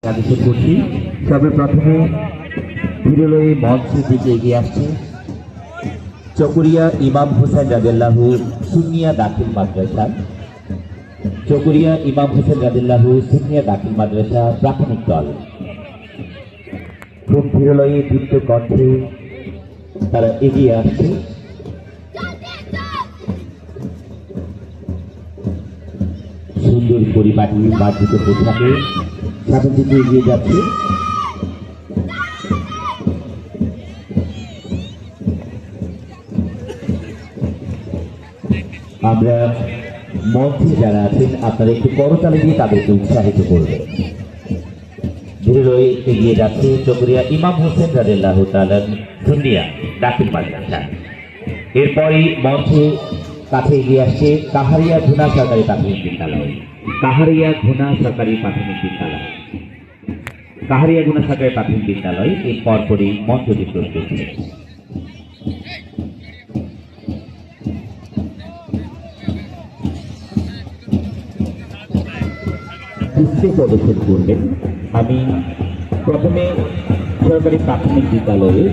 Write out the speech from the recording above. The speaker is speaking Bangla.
আদেশ করছি। তবে প্রথমে বিরলয়ে মঞ্চের দিকে এগিয়ে আসছে চকরিয়া ইমাম হোসেন রাদিয়াল্লাহু সুন্নিয়া দাখিল মাদ্রাসা। চকরিয়া ইমাম হোসেন রাদিয়াল্লাহু সুন্নিয়া দাখিল মাদ্রাসা প্রাথমিক দল। খুব বিরলয়ে দীপ্ত কণ্ঠে তারা এগিয়ে আসছে। সুন্দর পরিপাটি মার্জিত পোশাকে সামনের দিকে এগিয়ে যাচ্ছে। আমরা মঞ্চে যারা আছেন আপনারা একটু করতালি দিয়ে তাদেরকে উৎসাহিত করবেন। ধীরে এগিয়ে যাচ্ছে চকরিয়া ইমাম হোসেন রাদিয়াল্লাহু তাআলা সুন্নিয়া দাখিল মাদ্রাসা। এরপরই মঞ্চে কাছে এগিয়ে আসছে কাহারিয়া ঘুনা সরকারি প্রাথমিক বিদ্যালয়। কাহারিয়া ঘুনা সরকারি প্রাথমিক বিদ্যালয়। কাহারিয়া ঘুনা সরকারি প্রাথমিক বিদ্যালয় এই পরপরই মঞ্চটি প্রস্তুত হয়েছে। প্রদর্শন করবেন। আমি প্রথমে সরকারি প্রাথমিক বিদ্যালয়ে